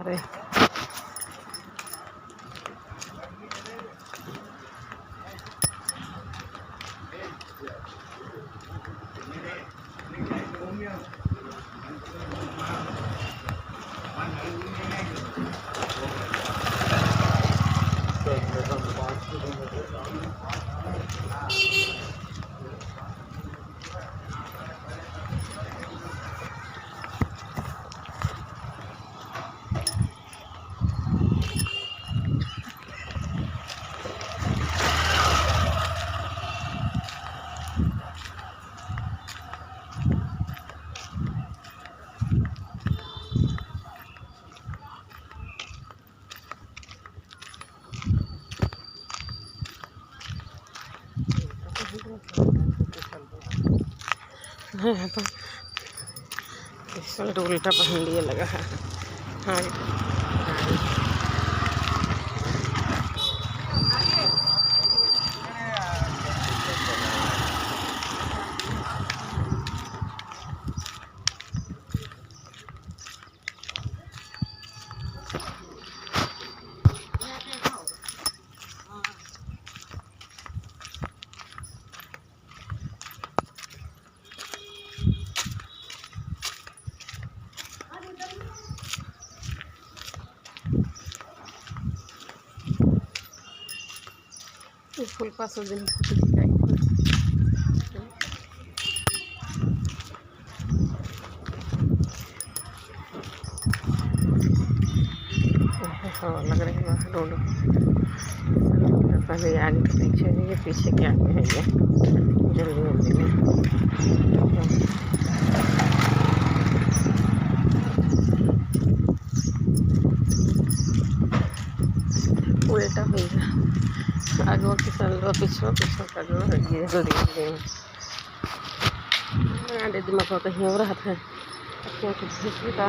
रहे। हाँ तो शर्ट उल्टा पहन लिए लगा है। हाँ फुल पास दिन लग रही है रोड। पहले आगे के पीछे है, ये पीछे के आगे है। ये जल्दी जल्दी में उल्टा हो गया। आगे की चलो पीछे पीछे कर लो। ये जल्दी जल्दी में आधे दिमाग को कहीं हो रहा था। क्या कुछ का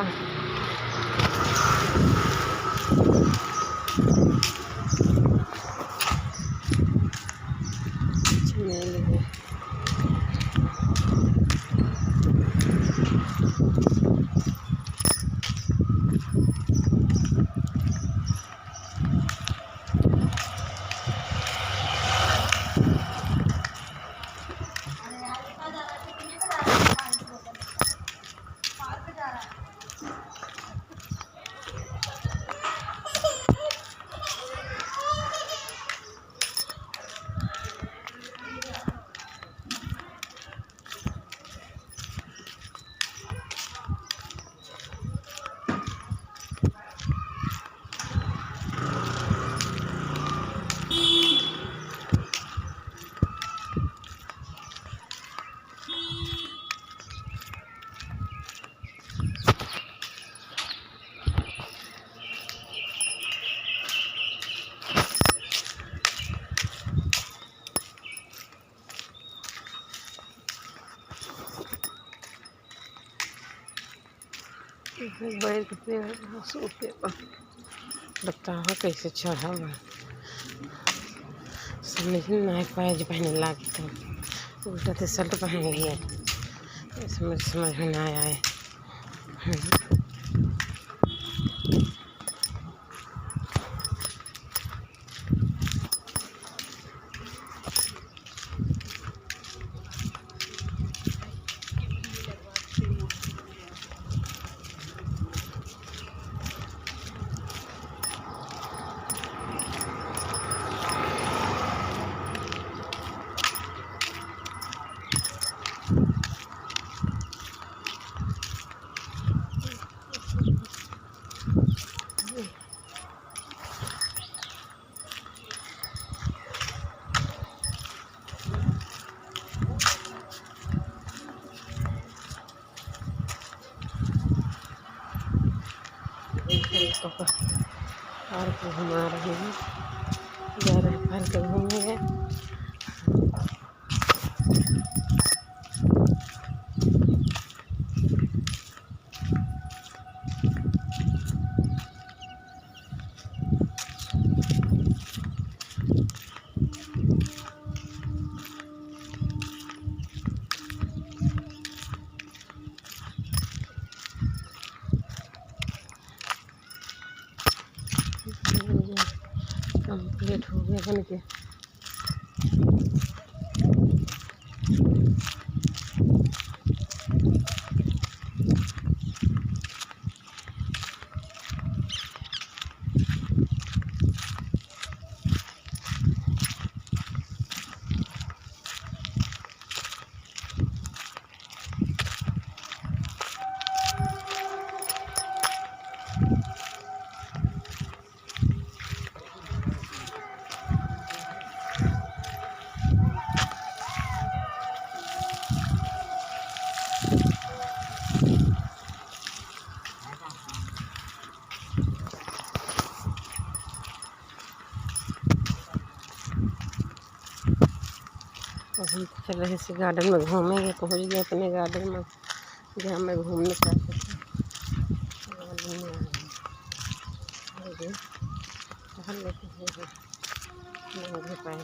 बैठ पे सोते पर बताओ कैसे चढ़ा हुआ। समझ में नहीं पाया जो पहने लागे तो उल्टा से शर्ट पहन लिया। समझ में नहीं आया है। पार्क घुमा रहे हैं, जा रहे हैं पार्क घूमने। कंप्लीट हो गया बन के। और हम चल रहे इसी गार्डन में घूमेंगे। पहुँच गए अपने गार्डन में जहाँ मैं घूमने चाहती थी। गार्डन में आ गए टहल लेते हैं नंगे पैर।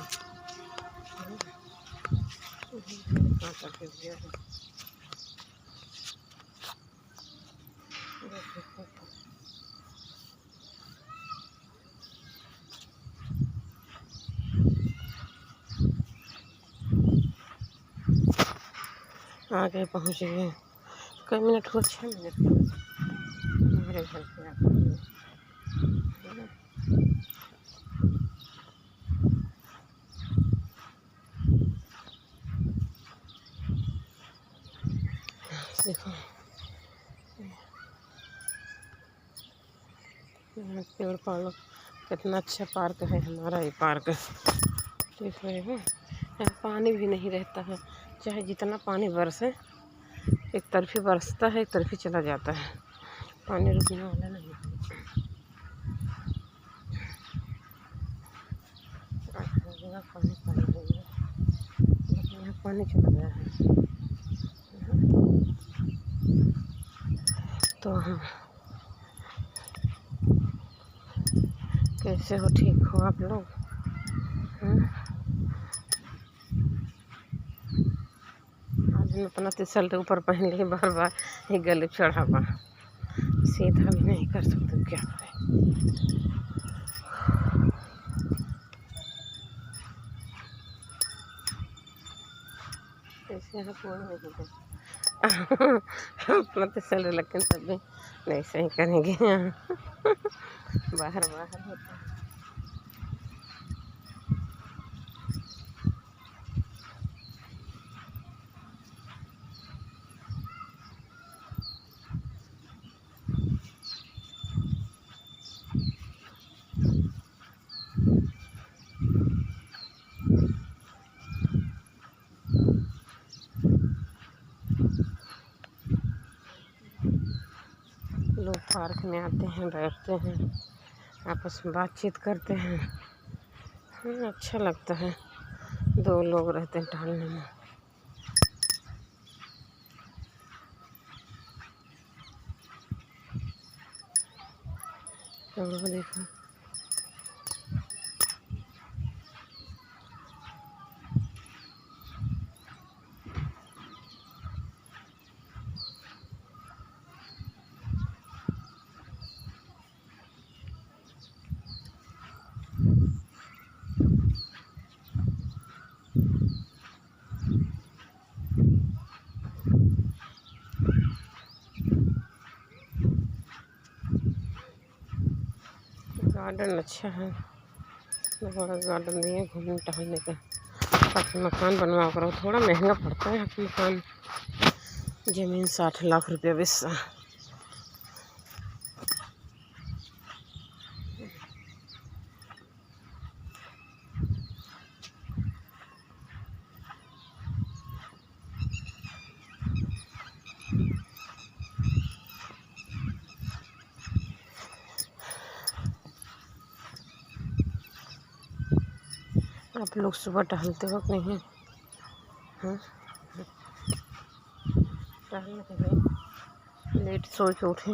कहाँ करके दिया है आगे पहुँच गए। कई मिनट हुआ, 6 मिनट हमारे घर से आते हुए। देखो यहाँ पेड़ पौधों, कितना अच्छा पार्क है हमारा ये पार्क। देख रहे हो, यहाँ पानी भी नहीं रहता है, चाहे जितना पानी बरसे, एक तरफी बरसता है एक तरफी चला जाता है, पानी रुकने वाला नहीं। पानी पानी हो गया, लेकिन यहाँ पानी चला गया है। तो हम कैसे हो, ठीक हो आप लोग? आज हम अपना टी-शर्ट ऊपर पहन लिए, बार बार ये गले चढ़ा हुआ, सीधा भी नहीं कर सकते, क्या करें। ऐसे यहाँ कोई नहीं है अपना टी-शर्ट, लेकिन तब भी नहीं सही करेंगे यहाँ बाहर बाहर होता है। लोग पार्क में आते हैं, बैठते हैं, आपस में बातचीत करते हैं। अच्छा लगता है, 2 लोग रहते हैं टहलने में। तो देखो गार्डन अच्छा है, बड़ा गार्डन दिए घूमने टहलने का। अपना मकान बनवा करो, थोड़ा महंगा पड़ता है अपना मकान, ज़मीन 60 लाख रुपया बिस्सा। आप लोग सुबह टहलते हो कि नहीं? हाँ, टहलने के लिए लेट सो के उठे,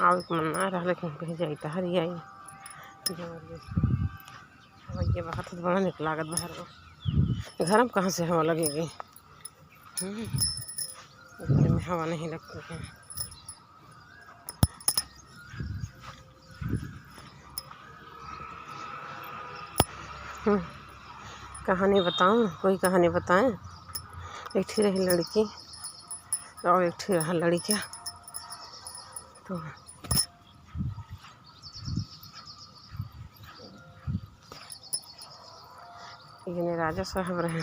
आवे के मन ना रहा, लेकिन कहीं जाई हरी आई जबरदस्ती। ये बाहर तो बड़ा निक लागत, बाहर घर में कहाँ से हवा लगेगी? घर में हवा नहीं लगती है। कहानी बताऊँ, कोई कहानी बताएं। एक थी रही लड़की और एक थी रहा लड़का। तो ये राजा साहब रहे,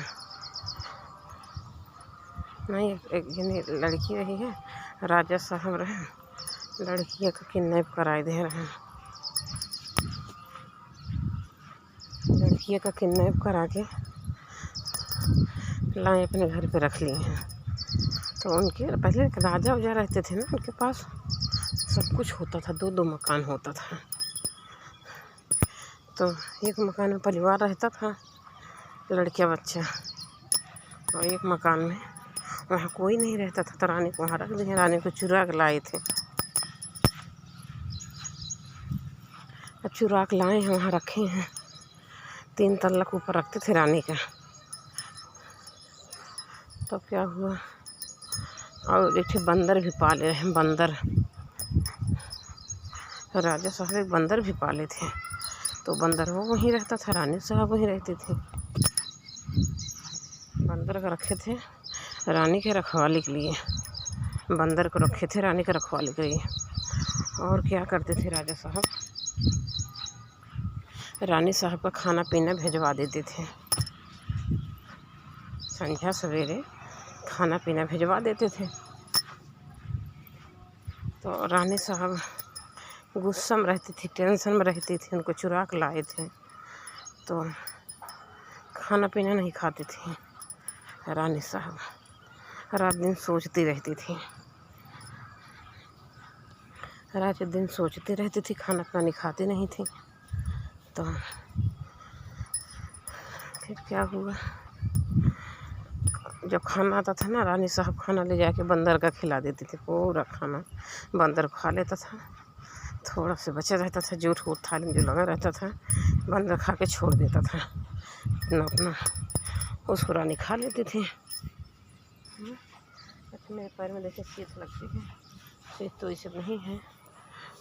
नहीं एक लड़की रही है, राजा साहब रहे, लड़की का किडनैप कराए दे रहे हैं। लड़की का किडनैप करा के लाए अपने घर पे रख लिए हैं। तो उनके पहले राजा वजा रहते थे ना, उनके पास सब कुछ होता था, 2-2 मकान होता था। तो एक मकान में परिवार रहता था, लड़किया बच्चा, और एक मकान में वहाँ कोई नहीं रहता था। तो रानी को वहाँ रख दिए, रानी को चुरा के लाए थे। अब चुरा के लाए हैं, वहाँ रखे हैं। 3 तल्ला ऊपर रखते थे रानी का। तो क्या हुआ, और एक बंदर भी पाले रहे, बंदर। राजा साहब एक बंदर भी पाले थे। तो बंदर वो वहीं रहता था, रानी साहब वहीं रहती थी। बंदर को रखे थे रानी के रखवाली के लिए, बंदर को रखे थे रानी के रखवाली के लिए। और क्या करते थे राजा साहब, रानी साहब का खाना पीना भिजवा देते थे। संध्या सवेरे खाना पीना भिजवा देते थे। तो रानी साहब गुस्सा में रहती थी, टेंशन में रहती थी, उनको चुरा के लाए थे। तो खाना पीना नहीं खाती थी रानी साहब, रात दिन सोचती रहती थी, रात दिन सोचती रहती थी, खाना पानी खाती नहीं थी। तो फिर क्या हुआ, जब खाना आता था ना, रानी साहब खाना ले जाके बंदर का खिला देती थी। पूरा खाना बंदर खा लेता था, थोड़ा सा बचा रहता था, जूठ वूठ थाली में जो लगा रहता था, बंदर खा के छोड़ देता था अपना, उसको रानी खा लेती थी। मेरे पैर में देखे शीत लगती है, शीत तो इसे नहीं है,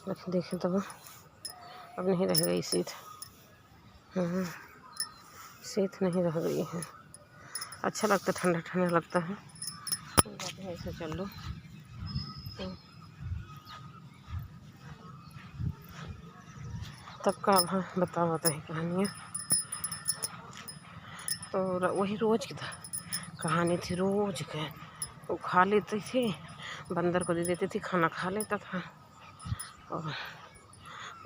लेकिन देखें तो अब नहीं रह गई शीत। शीत नहीं रह गई है। अच्छा लगता, ठंडा ठंडा लगता है। ऐसे चल लो। तब का बताओ है कहानियाँ। तो वही रोज की कहानी थी, रोज के वो खा लेती थी, बंदर को दे देती थी, खाना खा लेता था, और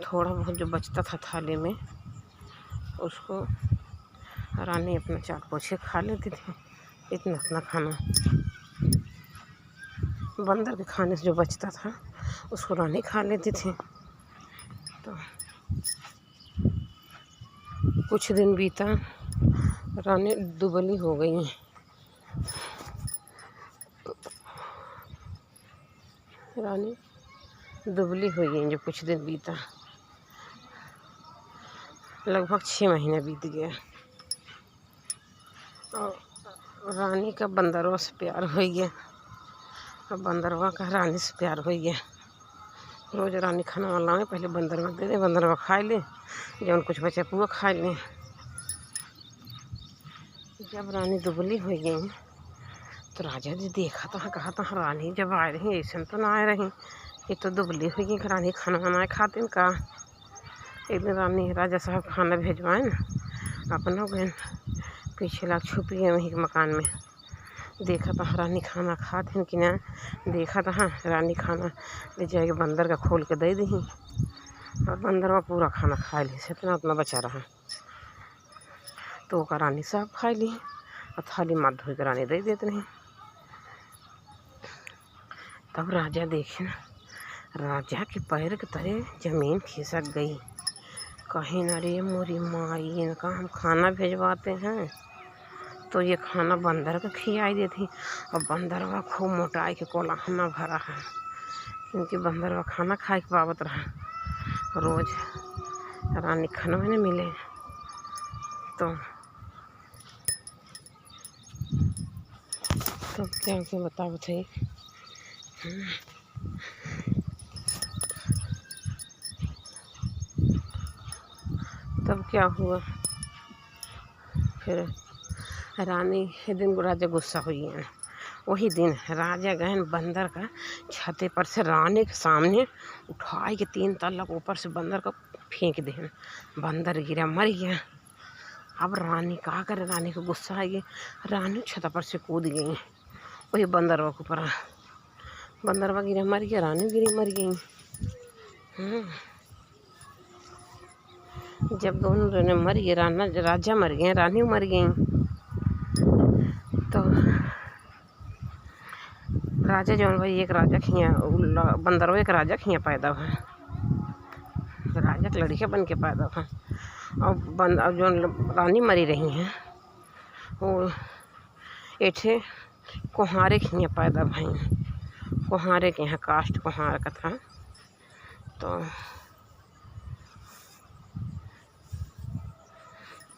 थोड़ा बहुत जो बचता था थाली में उसको रानी अपना चाट पोछे खा लेती थी। इतना खाना बंदर के खाने से जो बचता था उसको रानी खा लेती थी। तो कुछ दिन बीता, रानी दुबली हो गई। रानी दुबली हो गई। जो कुछ दिन बीता, लगभग 6 महीने बीत गया, और रानी का बंदरवा से प्यार हो गया, और बंदरवा का रानी से प्यार हो गया। रोज रानी खाना वाला में पहले बंदरवा दे दे, बंदरवा खा ले, जब कुछ बचा पूरा खा ले। जब रानी दुबली हो गई तो राजा जी देखा था, कहा था रानी जब आए रही ऐसे तो ना आए रही, ये तो दुबली हो गई, रानी खाना बनाए खाते का। एक दिन रानी राजा साहब खाना भेजवाए न अपना बहन, पीछे लाग छुपी है वहीं के मकान में। देखा था रानी खाना खाते कि ना, देखा था रानी खाना ले जाके बंदर का खोल के दे दी, और बंदर में पूरा खाना खा ली, इतना उतना बचा रहा। तो का रानी साहब खा ली, और थाली मार धो के रानी दे देते नहीं। तब राजा देखे ना, राजा के पैर के तले जमीन खिसक गई। कहीं ना रे मोरी माई, इनका हम खाना भेजवाते हैं तो ये खाना बंदर को खिलाई देती, और बंदरवा खूब मोटाई के कोलाहना भरा है, क्योंकि बंदरवा खाना खाए के पावत रहा। रोज रानी खाना में नहीं मिले। तो क्या बताओ थे। तब क्या हुआ, फिर रानी के दिन राजा गुस्सा हुई है। वही दिन राजा गहन बंदर का छते पर से रानी के सामने उठाए के 3 तल्लक ऊपर से बंदर को फेंक दे। बंदर गिरा, मर गया। अब रानी का करे, रानी को गुस्सा आ गई। रानी छत पर से कूद गई वही बंदरवा के ऊपर। बंदरवा गिरा, मर गया। रानी गिरी, मर गई। जब दोनों जने मर गए, राजा मर गए, रानी मर गई, तो राजा जौन भाई एक राजा खिया बंदरवा एक राजा खिया पैदा हुआ, राजा के लड़के बन के पैदा हुआ। और जो रानी मरी रही हैं वो एठे कुहारे के यहाँ पैदा भई। कुहारे के यहाँ कास्ट कुहार का था। तो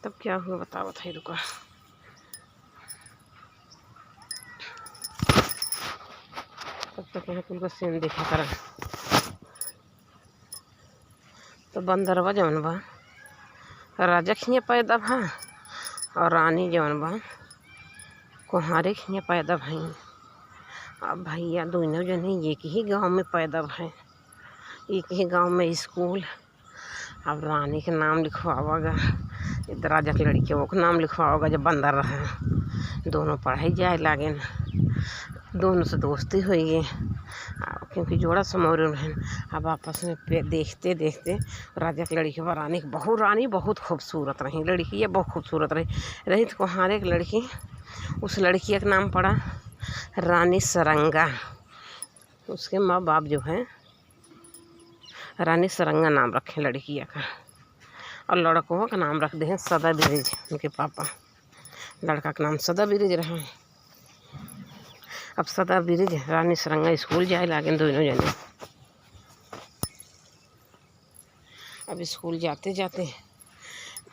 तब क्या हुआ बताओ था, रुका। तब तक यहाँ कुल का सीन देखा करा। तो बंदरवा जौन बा राजा खिया पैदा भा और रानी जौन बा कुहारे खिया पैदा भई। अब भैया दोनों जने एक ही गांव में पैदा भए, एक ही गांव में स्कूल। अब रानी के नाम लिखवाओगा, राजा के लड़के वो के नाम लिखवाओगा जब बंदर रहे। दोनों पढ़ाई जाए लागे, दोनों से दोस्ती हुई है क्योंकि जोड़ा समोर हैं। अब आपस में देखते देखते राजा की लड़की व रानी बहुत खूबसूरत रही। लड़की ये बहुत खूबसूरत रही तो कुहारे की लड़की, उस लड़की का नाम पड़ा रानी सरंगा। उसके माँ बाप जो है रानी सरंगा नाम रखे लड़किया का, और लड़कों का नाम रख दे सदा बिरज। उनके पापा लड़का का नाम सदा बिरज रहा। अब सदा बिरज रानी सरंगा स्कूल जाए लागे दोनों जने। अब स्कूल जाते जाते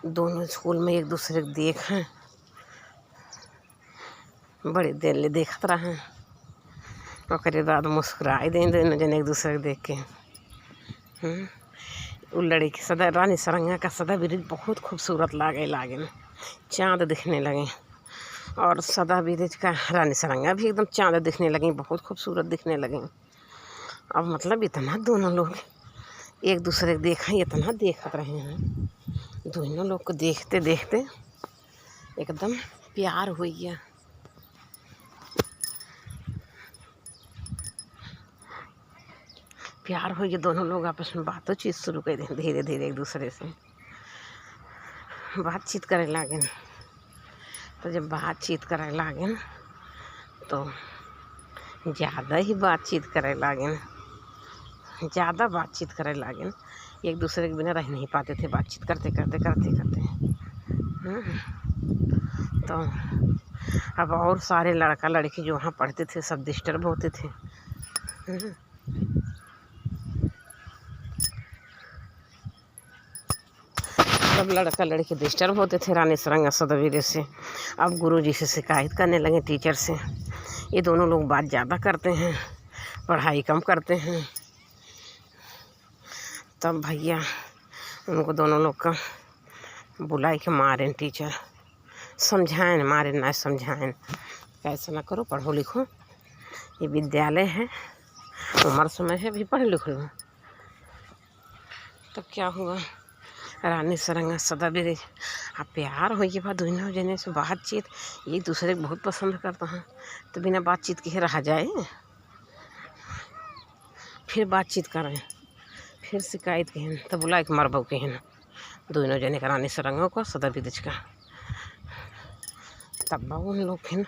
दोनों स्कूल में एक दूसरे को देखा, बड़े देर ले देखत रहा। और बाद मुस्कुराए दें दोनों जने एक दूसरे को देख के। वो लड़की सदा रानी सरंगा का सदा बिरज बहुत खूबसूरत लागे चाँद दिखने लगे, और सदा बिरज का रानी सरंगा भी एकदम चाँद दिखने लगी, बहुत खूबसूरत दिखने लगी। अब मतलब इतना दोनों लोग एक दूसरे को देखा, इतना देखत रहे हैं। दोनों लोग को देखते देखते एकदम प्यार हो गया। प्यार हो गया, दोनों लोग आपस में बातचीत शुरू कर दें। धीरे धीरे एक दूसरे से बातचीत करे लागे। तो जब बातचीत करे लागे तो ज़्यादा ही बातचीत करे लागे, ज़्यादा बातचीत करे लागे। एक दूसरे के बिना रह नहीं पाते थे, बातचीत करते करते करते करते। तो अब और सारे लड़का लड़की जो वहाँ पढ़ते थे सब डिस्टर्ब होते थे। सब लड़का लड़की डिस्टर्ब होते थे रानी सरंगा सदावीर से। अब गुरुजी से शिकायत करने लगे, टीचर से। ये दोनों लोग बात ज़्यादा करते हैं, पढ़ाई कम करते हैं। तब भैया उनको दोनों लोग का बुलाई के मारें टीचर, समझाएं, मारे ना समझाएं, ऐसा ना करो, पढ़ो लिखो, ये विद्यालय है, उम्र समय है, भी पढ़ लिख लो। तब क्या हुआ, रानी सरंगा सदावीर अब प्यार हो गया। दोनों जने से बातचीत, एक दूसरे को बहुत पसंद करता है। तो बिना बातचीत के रहा जाए, फिर बातचीत करें, फिर शिकायत कहें, तो बुला के मरबो कहें दोनों जने का, रानी सरंगा को सदावीर का। तब उन लोग फिर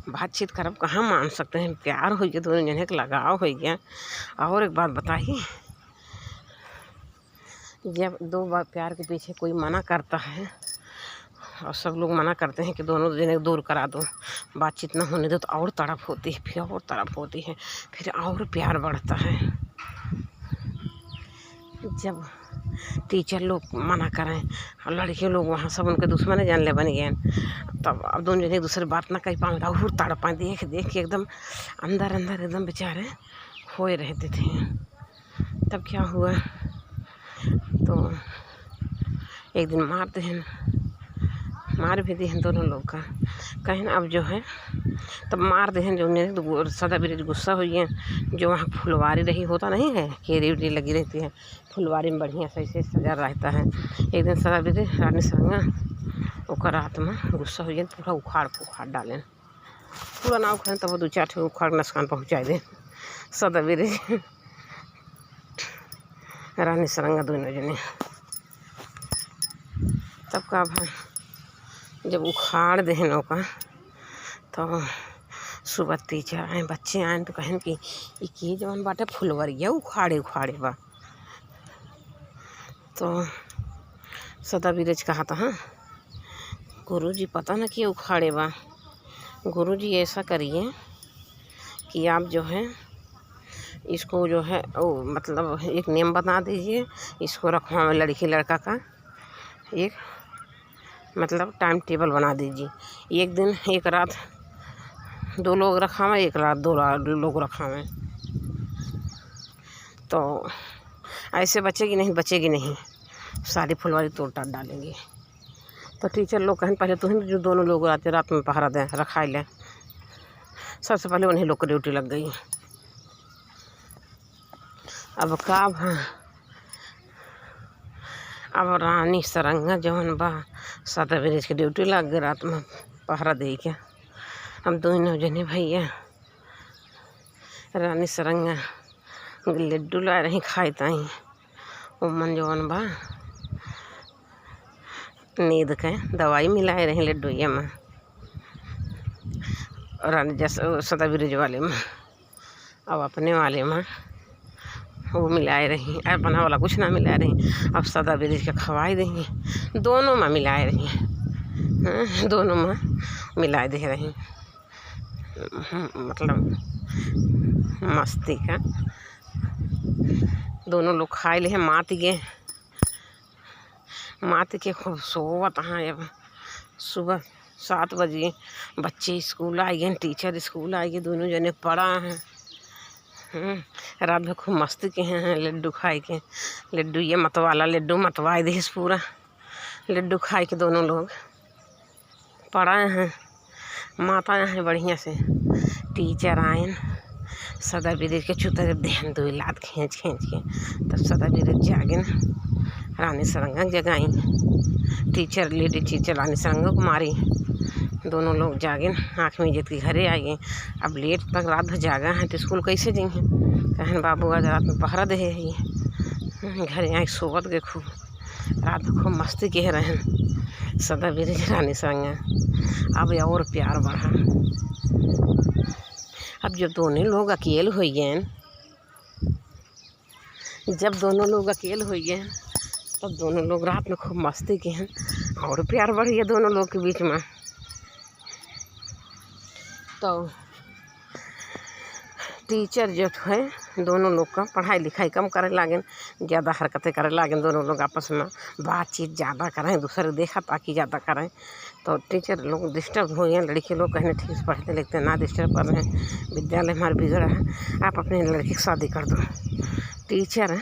बातचीत करब कहाँ मान सकते हैं। प्यार हो गया, दोनों जने का लगाव हो गया। और एक बात बताइए, जब दो बार प्यार के पीछे कोई मना करता है और सब लोग मना करते हैं कि दोनों जने दूर करा दो, बातचीत ना होने दो, तो और तड़प होती है, फिर और तड़प होती है, फिर और प्यार बढ़ता है। जब टीचर लोग मना करें और लड़के लोग वहाँ सब उनके दुश्मन जानले बन गए, तब अब दोनों जने एक दूसरे बात ना कर पाए, और तड़पाएँ देख देख के एकदम अंदर अंदर एकदम बेचारे खोए रहते थे। तब क्या हुआ, तो एक दिन मारते हैं, मार भी दिए दोनों लोग का। कहीं ना अब जो है तब मार दे जो मेरे तो सदा ब्रिज गुस्सा हुई है। जो वहाँ फुलवारी रही होता नहीं है, केरी उरी लगी रहती है फुलवारी में, बढ़िया से ऐसे सजा रहता है। एक दिन सदा ब्रिज रानी सरंगा ओकर रात में गुस्सा हुई पूरा उखाड़ पुखाड़ डालें, पूरा ना उखाड़ तब 2-4 ठे उखाड़ नुकसान पहुँचा दे सदा ब्रिज रानी सरंगा दोनों जने। तब का भाई जब उखाड़ देहन ओका तो सुबह टीचर आए, बच्चे आए तो कहन कि ये जवन बाटे फुलवरिया उखाड़े बा। तो सदा ब्रिज कहा था, हाँ गुरुजी पता ना कि उखाड़े बा। गुरुजी ऐसा करिए कि आप जो है इसको जो है मतलब एक नेम बना दीजिए, इसको रखवा लड़की लड़का का एक मतलब टाइम टेबल बना दीजिए। एक दिन एक रात 2 लोग रखावें, एक रात 2 लोग रखावें, तो ऐसे बचेगी नहीं सारी फुलवारी तोड़ टाट डालेंगे। तो टीचर लोग कहें पहले तो जो दोनों लोग आते रात में पहरा दें रखा लें, सबसे पहले उन्हीं लोग को ड्यूटी लग गई। अब का अब रानी सरंगा जवन बा सदा ब्रिज के ड्यूटी लग गई रात में पहरा दे के। अब दोनों जने भैया रानी सरंगा लड्डू ला रही खाए ताई उमन जवन बा नींद के दवाई मिलाए रही लड्डूया में रानी जैसे सदा ब्रिज वाले में। अब अपने वाले में वो मिलाए रही, अपना वाला कुछ ना मिला रही। अब सदा ब्रिज के खवाई देंगे, दोनों में मिलाए रही, हाँ दोनों में मिलाए दे रही, मतलब मस्ती का दोनों लोग खाए ले मात के खूब सोवत। हाँ अब सुबह 7 बजे बच्चे स्कूल आए गए, टीचर स्कूल आए गए, दोनों जने पढ़ा हैं। रात भर खूब मस्ती के हैं लड्डू खाए के। लड्डू ये मतवाला लड्डू मतवाए दे पूरा लड्डू खाए के दोनों लोग पढ़ाए हैं। माता हैं बढ़िया से टीचर आए सदा ब्रिज के चुतर देहन 2 लात खींच के तब सदा ब्रिज जागिन रानी सरंगा जगाई। टीचर लेडी टीचर रानी सरंगा को मारी, दोनों लोग जागिन आँख में इज्जत के घरे आ गए। अब लेट तक रात भर जागा है तो स्कूल कैसे जाएंगे। कहन बाबू आज रात में पहरा दे है घरे आए सोवत गए खूब रात भर खूब मस्ती के रहन सदा ब्रिज रानी सरंगा। अब और प्यार बढ़ा। अब जब दोनों लोग अकेले हो गए तब दोनों लोग रात में खूब मस्ती के हैं और प्यार बढ़ गया दोनों लोग के बीच में। तो टीचर जो है दोनों लोग का पढ़ाई लिखाई कम करे लागें, ज़्यादा हरकतें करे लागें। दोनों लोग आपस में बातचीत ज़्यादा करें, दूसरे देखा ताकि ज़्यादा करें। तो टीचर लोग डिस्टर्ब हो गए। लड़के लोग कहने ठीक से पढ़ते लिखते ना डिस्टर्ब कर रहे हैं, विद्यालय हमारा बिगड़ा है, आप अपने लड़की की शादी कर दो। टीचर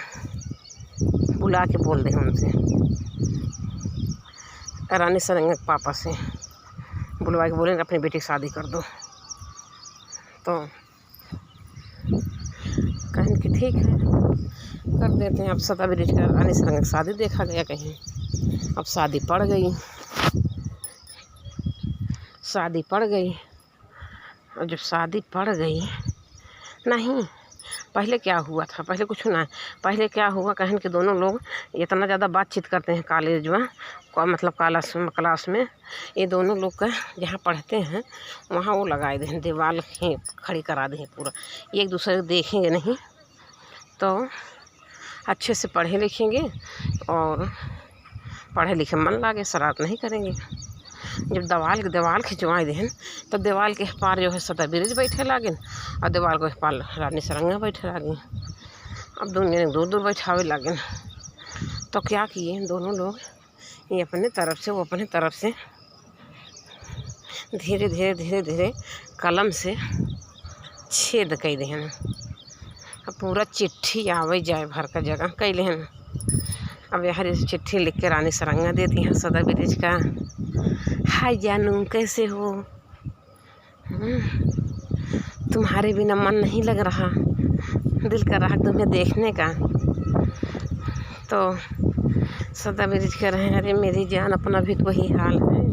बुला के बोल दे उनसे, रानी सरंगा के पापा से बुलवा के बोले अपनी बेटी की शादी कर दो। तो कहें कि ठीक है कर देते हैं। अब सदा ब्रिज का रानी सरंगा की शादी देखा गया कहीं। अब शादी पड़ गई। और जब शादी पड़ गई नहीं पहले क्या हुआ था, पहले कुछ ना, पहले क्या हुआ कहन कि दोनों लोग इतना ज़्यादा बातचीत करते हैं कॉलेज में, मतलब क्लास में। ये दोनों लोग का जहाँ पढ़ते हैं वहाँ वो लगाए दें दीवार खड़ी करा दें पूरा, एक दूसरे को देखेंगे नहीं तो अच्छे से पढ़े लिखेंगे और पढ़े लिखे मन लागे, शरारत नहीं करेंगे। जब दीवार खिंचवाए दें तब दीवार के पार जो है सदा ब्रिज बैठे लागे और दीवार के पार रानी सरंगा बैठे लागे। अब दोनों दूर बैठावे लागे। तो क्या किए दोनों लोग ये अपने तरफ से धीरे धीरे कलम से छेद कई देहन। अब पूरा चिट्ठी आवे जाए भर का जगह कैले हैं। अब यहाँ चिट्ठी लिख के रानी सरंगा देती हैं सदा ब्रिज का हाय जानू, कैसे हो? तुम्हारे बिना मन नहीं लग रहा, दिल कर रहा तुम्हें देखने का। तो सदा ब्रिज कह रहे हैं, अरे मेरी जान, अपना भी तो वही हाल है,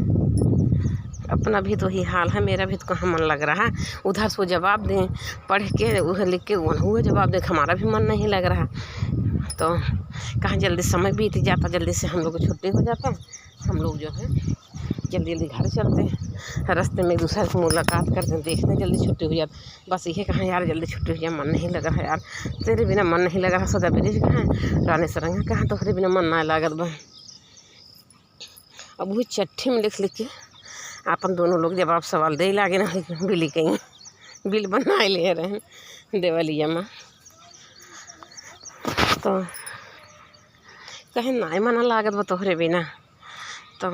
अपना भी तो वही हाल है, मेरा भी तो कहाँ मन लग रहा। उधर से वो जवाब दें, पढ़ के उधर लिख के हुए जवाब दें, हमारा भी मन नहीं लग रहा। तो कहाँ जल्दी समय बीत जाता, जल्दी से हम लोग को छुट्टी हो जाता, हम लोग जो है जल्दी जल्दी घर चलते हैं, रास्ते में एक दूसरे से मुलाकात करते हैं, देखते हैं, जल्दी छुट्टी हो जाती। बस ये कहाँ यार जल्दी छुट्टी हो जाए, मन नहीं लग रहा यार, तेरे बिना मन नहीं लग रहा। सदा ब्रिज कहाँ, रानी सरंगा कहाँ, तोहरे बिना मन ना लागत बा। अब वही चिट्ठी में लिख लिख के अपन दोनों लोग जवाब सवाल दे लागे ना, बिली कहीं बिल बना ले रहे हैं देवलिया में। तो कहीं ना मना लागत बा तोहरे बिना। तो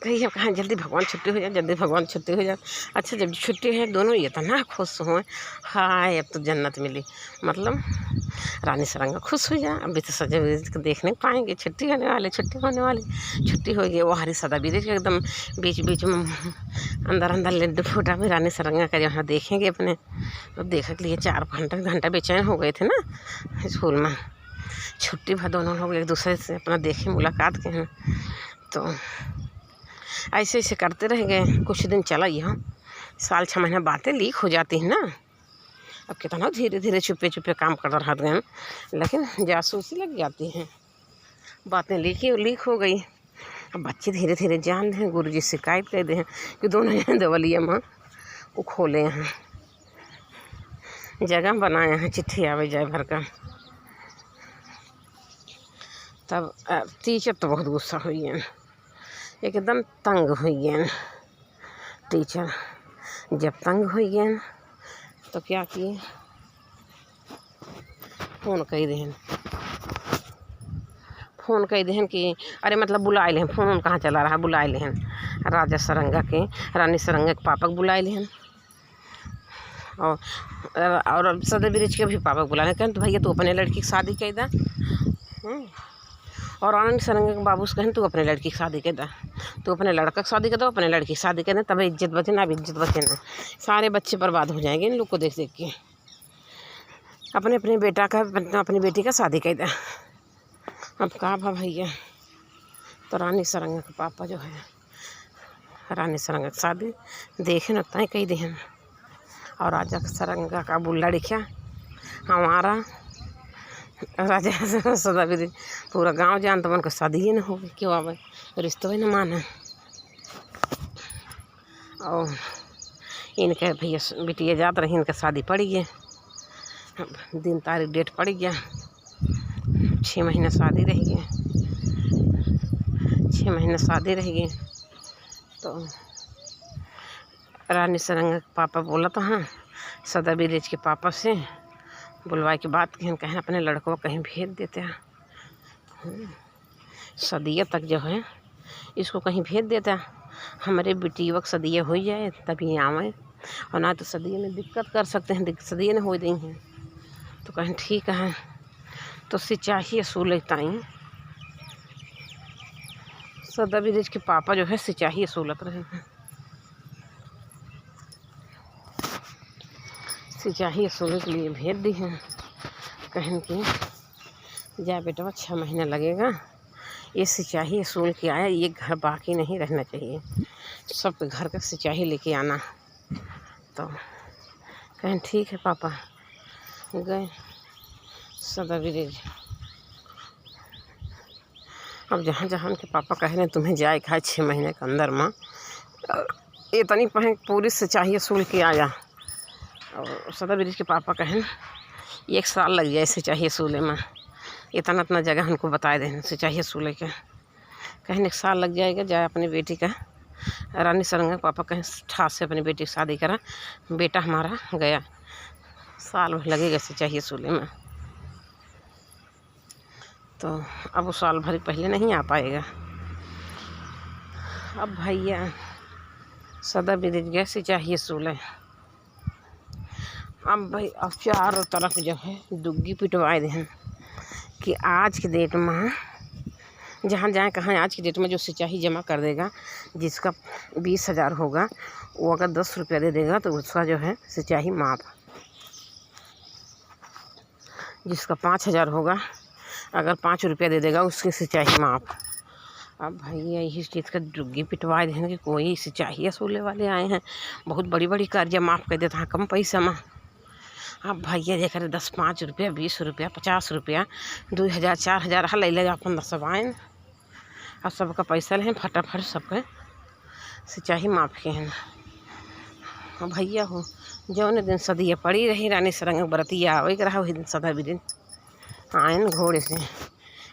कहीं अब कहाँ जल्दी भगवान छुट्टी हो जाए, जल्दी भगवान छुट्टी हो जाए। अच्छा जब छुट्टी है दोनों ये इतना खुश हुए, हाय अब तो जन्नत मिली, मतलब रानी सरंगा खुश हो जाए। अभी तो सजा ब्रिज को देखने पाएंगे, छुट्टी होने वाली, छुट्टी होने वाली, छुट्टी हो गई। वो हरी सदा ब्रिज एकदम बीच बीच में अंदर अंदर लड्डू फूटा भी रानी सरंगा का जहाँ देखेंगे अपने। अब देखने के लिए 4 घंटा बेचैन हो गए थे ना स्कूल में, छुट्टी भर दोनों लोग एक दूसरे से अपना देखे, मुलाकात के हैं। तो ऐसे ऐसे करते रह गए, कुछ दिन चला यहाँ, साल 6 महीना बातें लीक हो जाती हैं ना। अब कितना धीरे धीरे छुपे छुपे काम कर रहा गए, लेकिन जासूसी लग जाती हैं, बातें लीक हो गई। अब बच्चे धीरे धीरे जान रहे हैं, गुरुजी शिकायत कर दे हैं कि दोनों यहाँ देवलिया में वो खोले हैं, जगह बनाए हैं, चिट्ठी आवे जाए भर का। तब टीचर तो बहुत गुस्सा हुई है, एकदम तंग हुई गए टीचर। जब तंग हुई गए तो क्या किए, फ़ोन कही देहन कि अरे मतलब बुलाए लें, फ़ोन कहाँ चला रहा, बुलाए लें राजा सरंगा के, रानी सरंगा के पापा को बुलाए लें, और सदा ब्रिज के भी पापा को बुला लें। कहन तो भैया तू अपने लड़की की शादी कर दा, और रानी सरंगा के बाबू से कहन तू अपने लड़की की शादी कर दा, तू अपने लड़का की शादी कर दो, अपने लड़की की शादी कर दे, तब इज्जत बचे ना, अब इज्जत बचे ना, सारे बच्चे बर्बाद हो जाएंगे इन लोग को देख देख के। अपने अपने बेटा का, अपनी बेटी का शादी कर दा। अब कहा भा भैया, तो रानी सरंगा के पापा जो है रानी सरंगा की शादी देखे न तय कही देहन, और राजा सरंगा का बुल्ला लिखा हमारा राजा सदा ब्रिज पूरा गांव जान तो मन को शादी ही न हो, क्यों आवे रिश्तों ही न माने। और इनके भैया बिटिया जात रही, इनका शादी पड़ी है, दिन तारीख डेट पड़ गया, 6 महीने शादी रह गई, 6 महीने शादी रह गई। तो रानी सरंगा के पापा बोला तो हाँ सदा ब्रिज के पापा से बुलवाए की बात कहें अपने लड़कों को कहीं भेज देते हैं, सदिया तक जो है इसको कहीं भेज देता, हमारे बेटियों को सदिया हो जाए तभी आवे, और ना तो सदिया में दिक्कत कर सकते हैं, सदिया ने हो दी हैं। तो कहें ठीक है, तो सिंचाई असूल लेता ही सदा ब्रिज के पापा जो है सिंचाई असूलत रहे हैं, सिंचाई असूल के लिए भेज दी हैं। कहें कि जा बेटा 6 महीने लगेगा, ये सिंचाई असूल के आया, ये घर बाकी नहीं रहना चाहिए, सब घर का सिंचाई लेके आना। तो कहें ठीक है पापा, गए सदा ब्रिज। अब जहाँ जहाँ उनके पापा कह रहे हैं तुम्हें जाए खाए 6 महीने के अंदर में, इतनी पहले पूरी सिंचाई असूल के आया, और सदा ब्रिज के पापा कहें 1 साल लग जाए सिंचाई असूले में, इतना इतना जगह हमको बताए दें सिंचाई असूले के, कहें 1 साल लग जाएगा। जाए अपनी बेटी का, रानी सरंगा पापा कहें ठास से अपनी बेटी की शादी करा, बेटा हमारा गया, साल भर लगेगा सिंचाई असूले में। तो अब वो साल भर पहले नहीं आ पाएगा। अब भैया सदा ब्रिज गए सिंचाई असूल है, अब भाई अब चारों तरफ जो है दुग्गी पिटवाए दें कि आज के डेट में जहाँ जाए कहाँ आज की डेट में जो सिंचाई जमा कर देगा, जिसका 20,000 होगा, वो अगर 10 रुपया दे देगा तो उसका जो है सिंचाई माफ़। जिसका 5,000 होगा, अगर 5 रुपया दे देगा उसकी सिंचाई माफ़। अब भैया यही चीज़ का डुग्गी पिटवा दें कि कोई सिंचाई असूले वाले आए हैं, बहुत बड़ी बड़ी कर्जा माफ़ कर देता है कम पैसा में। अब भैया देख रहे 10, 5 रुपया, 20 रुपया, 50 रुपया, 2,000, 4,000 हल ले अपन सब आए और सबका पैसा लें फटाफट सबके सिंचाई माफ़ के हैं। अब भैया हो जौन दिन सदिया पड़ी रही रानी सरंग बरतिया वही रहा वही दिन सदा भी दिन आए न घोड़े से।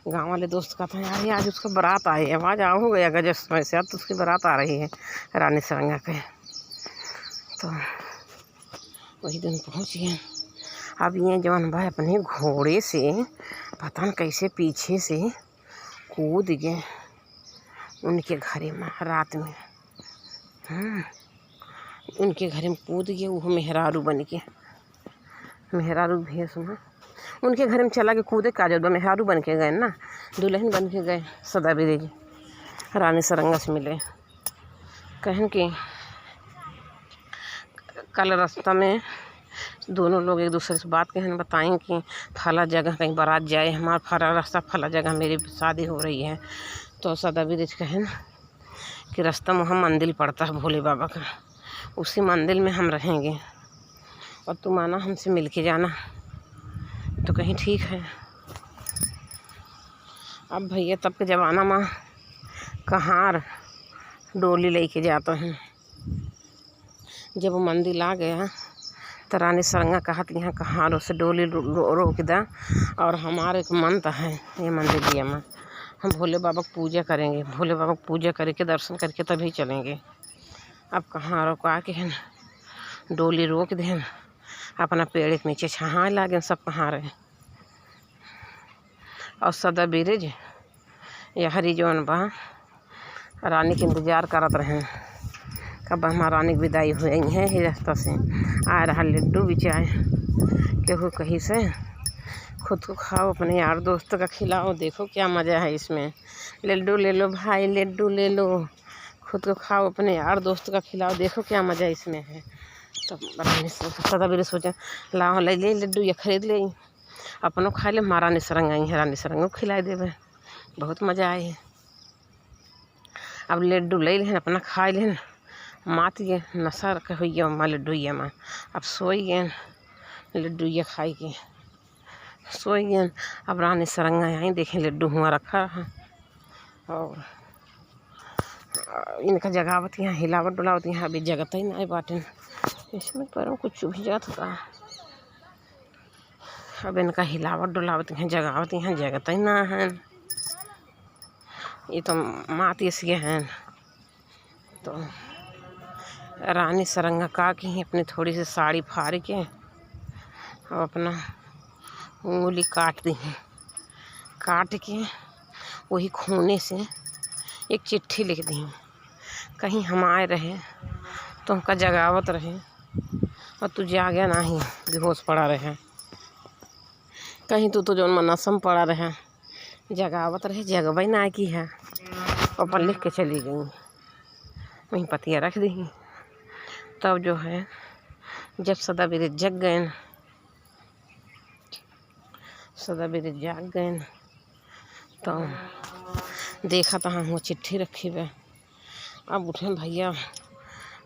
गांव वाले दोस्त कहते हैं यार आज उसका बारात आए, आवाज़ हो गया गजब समय से, अब तो उसकी बारात आ रही है रानी सरंगा के। तो वही दिन पहुँच गए। अब ये जवान भाई अपने घोड़े से पता न कैसे पीछे से कूद गए उनके घरे में रात में। उनके घरे में कूद गए, वो मेहरारू बन के, मेहरारू भेष में उनके घर में चला के कूदे का जब मेहरारू बन के गए ना, दुल्हन बन के गए। सदा बिरज रानी सरंगा से मिले, कहें कि कल रास्ता में दोनों लोग एक दूसरे से बात कहें, बताएं कि फला जगह कहीं बारात जाए, हमारा फला रास्ता फला जगह मेरी शादी हो रही है। तो सदा बिरज कहें कि रास्ता में वहाँ मंदिर पड़ता है भोले बाबा का, उसी मंदिर में हम रहेंगे और तुम आना हमसे मिल के जाना। तो कहीं ठीक है। अब भैया तब के ज़माना में कहार डोली लेके जाते हैं। जब वो मंदिर आ गया तो रानी सरंगा कहा कि यहाँ कहारों से डोली रोक दा और हमारे एक मंत्र है ये मंदिर दिया में, हम भोले बाबा की पूजा करेंगे, भोले बाबा की पूजा करके दर्शन करके तभी चलेंगे। अब कहारों को आके है डोली रोक दें, अपना पेड़ के नीचे छहाँ लागे सब कहाँ रहे। और सदा बिरज या हरी जौन बा रानी के इंतज़ार करत रहे कब हमारा रानी की विदाई हुई है। ही रास्ता से आ रहा लड्डू बिचाए केहू कहीं से, खुद को खाओ अपने यार दोस्तों का खिलाओ, देखो क्या मज़ा है इसमें। लड्डू ले लो भाई, लड्डू ले लो, खुद को खाओ अपने यार दोस्तों का खिलाओ, देखो क्या मज़ा इसमें है। तो रानी सदा बिरज सोचा लाओ ले ले लड्डू या खरीद ले, अपनों खा ले, माँ रानी सरंग आई है, रानी सरंग को खिलाई देवे, बहुत मज़ा आए। अब लड्डू ले लें अपना खा लें, मात गए नशा रखे हुई माँ लड्डू माँ। अब सोई गए लड्डू ये खाई के सोई गए। अब रानी सरंगा आई देखें लड्डू हुआ रखा है और इनका जगावत यहाँ हिलावट डुलावत यहाँ अभी जगत ही ना बाटन, इसमें पैरों कुछ चुभ जाता था। अब इनका हिलावट डुलावत यहाँ जगावत यहाँ जगत ही ना है। ये तो मात इसके हैं। तो रानी सरंगा का की अपनी थोड़ी सी साड़ी फाड़ के और अपना उंगली काट दी हैं, काट के वही खूने से एक चिट्ठी लिख दी, कहीं हम आए रहे तो हमका जगावत रहे और तू जागे ना ही बेहोश पड़ा रहे, कहीं तू तो जौन मनसम पड़ा रहे जगावत रहे, जगबई ना की है। अपन लिख के चली गई, वहीं पतिया रख दी। तब जो है जब सदा बिरज जग गए, सदा बिरज जाग गए तो देखा तो हाँ वो चिट्ठी रखी हुई। अब उठे भैया,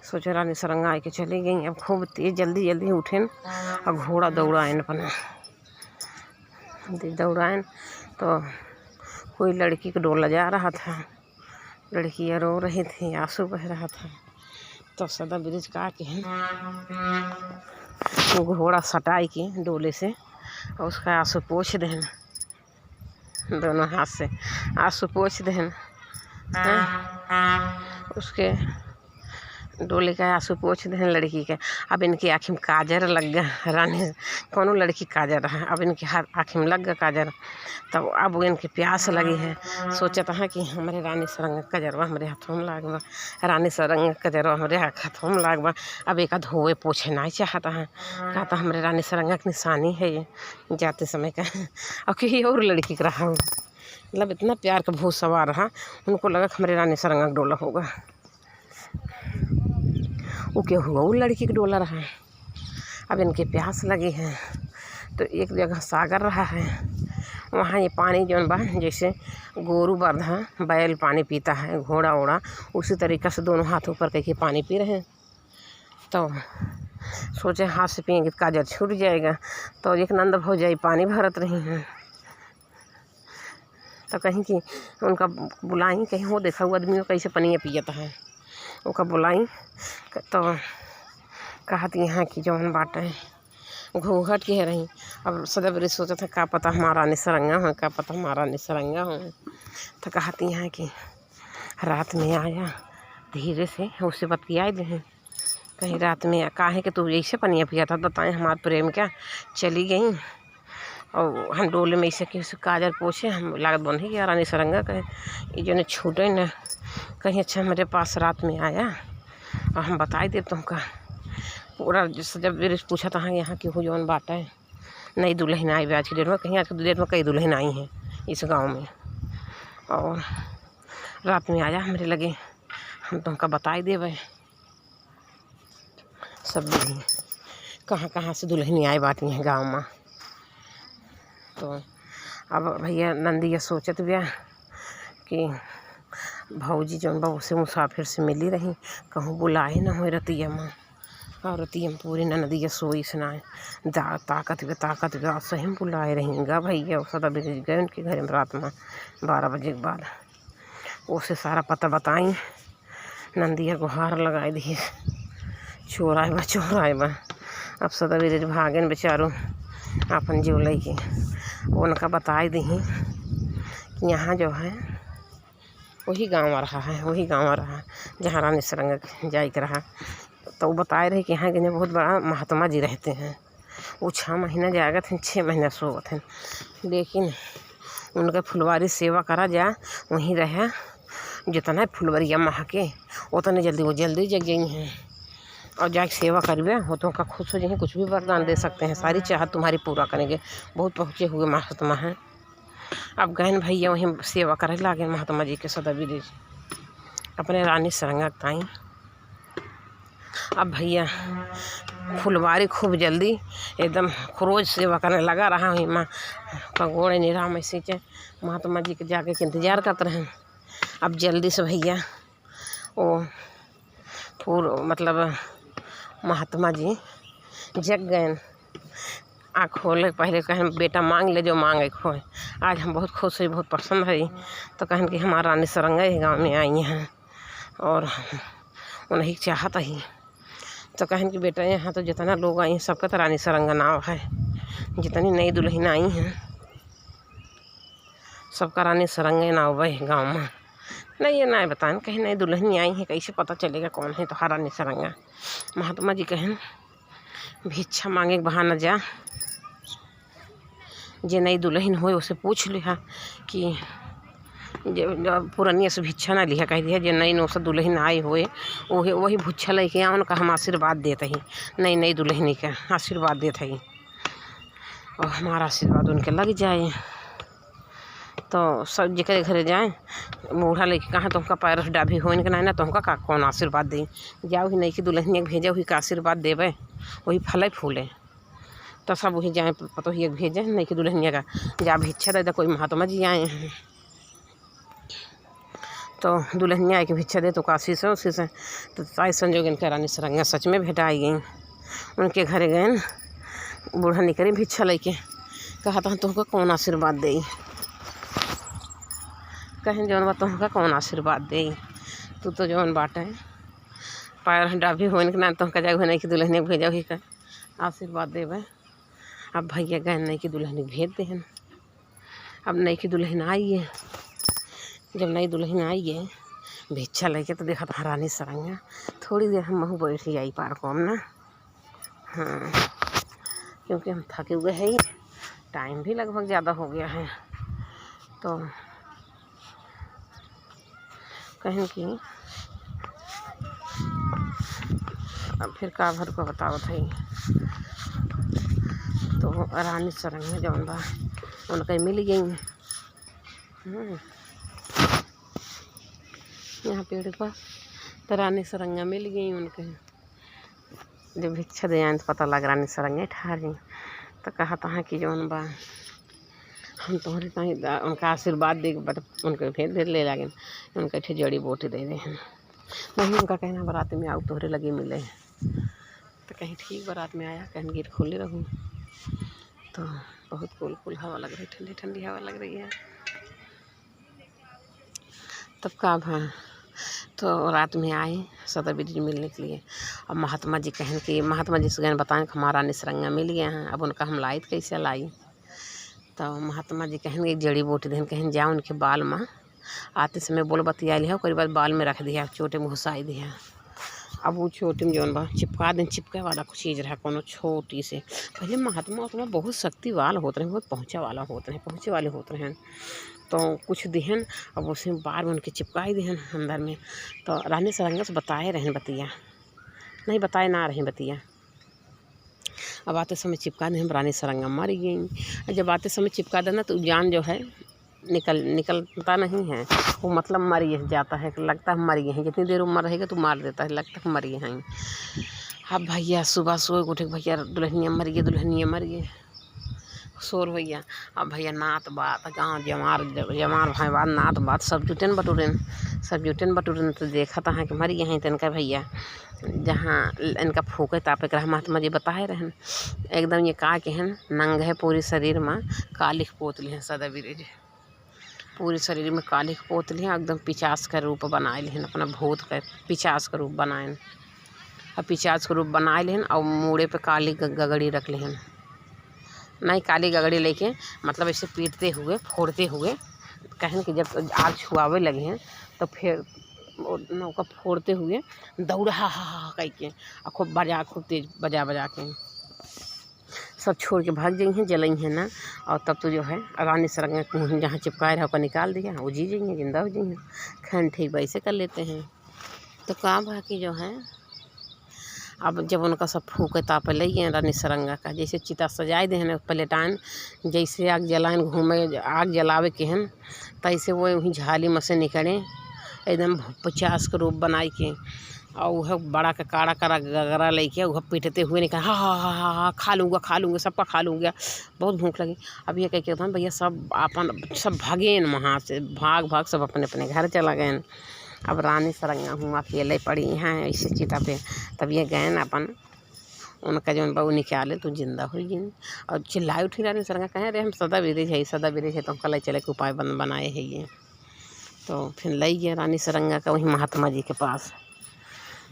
सोचे रानी सरंगा आई के चली गई। अब खूब तेज जल्दी जल्दी उठे और घोड़ा दौड़ाएन अपना दौड़ाएन। तो कोई लड़की को डोला जा रहा था, लड़की रो रही थी, आंसू बह रहा था। तो सदा बिरज का के घोड़ा सटाई के डोले से और उसका आंसू पोंछ देना, दोनों हाथ से आंसू पोंछ देना, उसके डोले का आंसू पोंछ देना लड़की के। अब इनकी आँखी में काजर लग गया, रानी कोनो लड़की काजर रहा, अब इनकी आँखी में लग गया काजर। तब अब इनकी प्यास लगी है, सोचता है कि हमारे रानी सरंगा कजरवा हमारे हाथों में लागबा, रानी सरंगा कजरवा हमारे हाथों में लागबा। अब एक धोए पोछे नहीं चाहता है, कहता हमारे रानी सरंगा की निशानी है ये जाते समय का। और कहीं और लड़की का रहा मतलब इतना प्यार का भूत सवार रहा, उनको लगा कि हमारे रानी सरंगा का डोला होगा। वो क्या हुआ, वो लड़की का डोला रहा। अब इनके प्यास लगी है तो एक जगह सागर रहा है, वहाँ ये पानी जौन बा जैसे गोरू बरधा बैल पानी पीता है, घोड़ा ओड़ा, उसी तरीक़े से दोनों हाथ ऊपर करके पानी पी रहे हैं। तो सोचे हाथ से पिएंगे तो काजर छूट जाएगा, तो एक नंद भौजाई पानी भरत रही हैं। तो कहीं कि उनका बुलाई, कहीं वो देखा हुआ आदमी कैसे पनिया पियता है, उनका बुलाई तो कहत यहाँ की जौन बाटे घूंघट के रही। अब सदबरी सोचा था का पता हमारा रानी सरंगा हो, का पता हमारा रानी सरंगा हो। तो कहती हैं कि रात में आया धीरे से, उससे बतियाए दे कहीं रात में काहे कि तू ऐसे पनिया पिया था, बताएं हमारा प्रेम क्या। चली गई और हम डोले में ऐसे कि काजर पोछे, हम लागत बन ही गया रानी सरंगा कहे ये जो छूटे न कहीं। अच्छा मेरे पास रात में आया और हम बताए दे तुमका पूरा। जब मेरे पूछा था यहाँ की हो जौन बाटा है, नई दुल्हन आई आज की डेट में, कहीं आज की डेट में कई दुल्हन आई हैं इस गांव में, और रात में आया मेरे लगे, हम तुमका बताए देवे सब दुल्हन कहाँ कहाँ से दुल्हन आए बाटी हैं गाँव में। तो अब भैया नंदिया सोचत बिया कि भौजी जौन बा उसे मुसाफिर से मिली रही, कहूँ बुलाए न हो रतिया में, और रतिया में पूरी नदिया सोई सुनाए ताकत वे सही बुलाए रहेंगा भैया। सदा बिगड़ गए उनके घर में रात में 12 बजे के बाद। उसे सारा पता बताई, नंदिया गुहार लगाए दिए चोर आए बा। अब सदा बिगड़ भागन बेचारो अपन जीव लेके, उनका बताए दी कि यहाँ जो है वही गाँव रहा है, वही गाँव रहा जहाँ रानी सरंगा जाए के रहा। तो वो बताए रहे कि यहाँ के बहुत बड़ा महात्मा जी रहते हैं। वो 6 महीना जाएगा थे, 6 महीना सोवत हैं, लेकिन उनका फुलवारी सेवा करा जा वहीं रहे। जितना फुलवरिया महके उतने जल्दी वो जल्दी जग गई हैं, और जाके सेवा करिए हो तो उनका खुश हो जाएंगे, कुछ भी वरदान दे सकते हैं, सारी चाहत तुम्हारी पूरा करेंगे। बहुत पहुँचे हुए महात्मा हैं। अब गहन भैया वहीं सेवा करे लागे महात्मा जी के सदबी जी अपने रानी सरंगा ताई। अब भैया फुलवारी खूब जल्दी एकदम रोज सेवा करने लगा रहा हूँ। माँ पगोड़े निराम ऐसे के महात्मा जी के जाके के इंतज़ार करते रहे। अब जल्दी से भैया वो पूरा मतलब महात्मा जी जग गए। आँख खोले पहले कहन बेटा मांग ले जो मांगे खोए। आज हम बहुत खुश हुई, बहुत पसंद है। तो कहन कि हमारा रानी सरंगा ही गाँव में आई हैं और उन्हें चाहत ही। तो कहन कि बेटा यहाँ तो जितना लोग आई हैं सबका तो रानी सरंगा नाव है, जितनी नई दुल्हन आई हैं सबका रानी सरंगा नाव है गाँव में। नहीं ये ना बताएं कहीं नई दुल्हन आई है, कैसे पता चलेगा कौन है तो रानी सरंगा। महात्मा जी कहन भिक्षा मांगे के बहाना जा, जे नई दुल्हन हो उसे पूछ लिहा कि पुरानिया से भिक्षा ना लिहा, कह दिया जे नई नो से दुल्हन आई होए वही भुच्छा लेके आ, उनका हम आशीर्वाद देते ही नई दुल्हन का आशीर्वाद देते ही, और हमारा आशीर्वाद उनके लग जाए। तो सब जगह घरे जाए बूढ़ा लेके कहाँ तुमका पैर डाभी हो इनके ना तुमका का कौन आशीर्वाद दे, जाओ ही नई की दुल्हन भेजा वही का आशीर्वाद देवे, वही फले फूले। तो सब वही जाए पतो ही भेजे नई की दुल्हनिया का जा भिक्षा दे कोई महात्मा जी आए हैं। तो दुल्हनिया आए के भिक्षा दे तो काशी से उसी से तो साई संजोग इनके रानी सरंगा सच में भेटा आई गई। उनके घरे गए बूढ़ा निकले भिक्षा लेके, कहा था तुमका कौन आशीर्वाद दे, कहें जौन बा तुमका कौन आशीर्वाद दे, तू तो जौन बाटे पैर डाभी हो ना तुमका जाए नई की दुल्हन भेजा ही का आशीर्वाद देवे। अब भैया गए नई की दुल्हन भेज दें। अब नई की दुल्हन आई है, जब नई दुल्हन आई है भिक्षा लेके तो देखा था रानी सरंगा। थोड़ी देर हम महू बैठी आई पार्कों में ना, हाँ क्योंकि हम थके हुए हैं ही, टाइम भी लगभग ज़्यादा हो गया है। तो कहें कि अब फिर का भर को बताओ थी। तो रानी सरंगा जौन बा उनके मिल गई यहाँ पेड़ के पास तो रानी सरंगा मिल गई उनके, जब भिक्षा दे आए तो पता लग रानी सरंगा ठारी तो कहा था कि जौन बा हम तोहरे कहीं उनका आशीर्वाद दे बट उनके फिर ले लागे उनके ठे जड़ी बूटी दे दे नहीं। उनका कहना बारात में आओ तोहरे लगे मिले तो कहीं ठीक बारात में आया, कहीं गेट खोले रहूँ तो बहुत कूल कूल हवा लग रही, ठंडी ठंडी हवा लग रही है। तब का भा तो रात में आए सदा ब्रिज मिलने के लिए। अब महात्मा जी कहन कि महात्मा जी से गए बताएं हमारा निसरंगा मिल गया है। अब उनका हम लाई कैसे लाई तो महात्मा जी कहन एक जड़ी बूटी देन कहन जाओ उनके बाल में आते समय बोल बतिया लिया कई बार बाल में रख दिया चोटे में घुसाई दिया। अब वो छोटे में जौन बा चिपका दें चिपके वाला कुछ चीज़ रहा कोनो छोटी से। पहले महात्मा उतना बहुत शक्ति वाला होते रहे, बहुत पहुँचे वाला होते रहे, पहुँचे वाले होते हैं तो कुछ दिहन। अब उसे बार में उनके चिपकाई दिहन अंदर में। तो रानी सरंगा से बताए रहें बतिया नहीं बताए ना रहे बतिया। अब आते समय चिपका दें रानी सरंगा मर गई। जब आते समय चिपका देना तो जान जो है निकलता नहीं है, वो मतलब मर जाता है, लगता है मर गए हैं। जितनी देर उम्र रहेगा तो मार देता है, लगता है मर गए हैं। अब भैया सुबह सोए उठे भैया दुल्हनिया मर गए, दुल्हनिया मर गए, शोर भैया। अब भैया नात बात गाँव जमार भाई बात नात बात सब जुटेन बटुरन तो देखा था कि मर गए हैं। तो इनका भैया जहाँ इनका फूके तापे ग्रह महात्मा जी बताए रहन एकदम ये का के हैं नंग है पूरी शरीर में कालिख पोतली हैं सदा बिरेज पूरी शरीर में कालिख पोतली हैं एकदम पिचास का रूप बनाए लेन अपना भूत का पिचास का रूप बनाए। अब पिचास का रूप बनाए लेन और मूड़े पे काली गगड़ी रख लेन नहीं काली गगड़ी लेके मतलब ऐसे पीटते हुए फोड़ते हुए कहन कि जब आग छुआवे लगे हैं तो फिर नौका फोड़ते हुए दौड़ा हा कह के खूब तेज बजा के सब छोड़ के भाग जाई हैं जलई हैं ना। और तब तो जो है रानी सरंगा जहाँ चिपकाए रहा निकाल दिया वो जी जाइए जिंदा हो जाइए। खैर ठीक वैसे कर लेते हैं। तो का बाकी जो है अब जब उनका सब फूके तापे ले गए रानी सरंगा का जैसे चिता सजाए दे हैं पलेटान जैसे आग जलाएन घूमे आग जलावे के हैं तैसे वो वहीं झाली में से निकले एकदम 50 का रूप बनाई के और वह बड़ा का काड़ा करा गगरा लेके वह पीटते हुए निकल हा खा लूँगा सबका खा लूँगा बहुत भूख लगी। अब ये कह के भैया सब भागे वहाँ से भाग सब अपने अपने घर चला गए। अब रानी सरंगा हूँ अकेले पड़ी हैं ऐसे चिता पे। तब ये गए न अपन उनका जो बहू निकाले तो जिंदा हो गई और चिल्लाई उठी रानी सरंगा कहें अरे हम सदा विरेज है तो हम कल चले के उपाय बनाए है ये। तो फिर लाई गए रानी सरंगा का वहीं महात्मा जी के पास।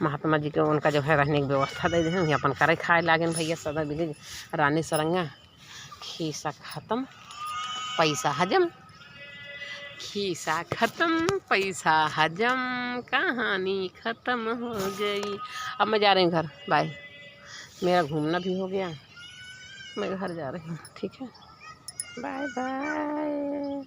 महात्मा जी को उनका जो है रहने की व्यवस्था दे दें वहीं अपन करे खाए लागे भैया सदा विरेज। रानी सरंगा खीसा ख़त्म पैसा हजम, खीसा ख़त्म पैसा हजम कहानी ख़त्म हो गई। अब मैं जा रही हूँ घर, बाय। मेरा घूमना भी हो गया, मैं घर जा रही हूँ, ठीक है, बाय बाय।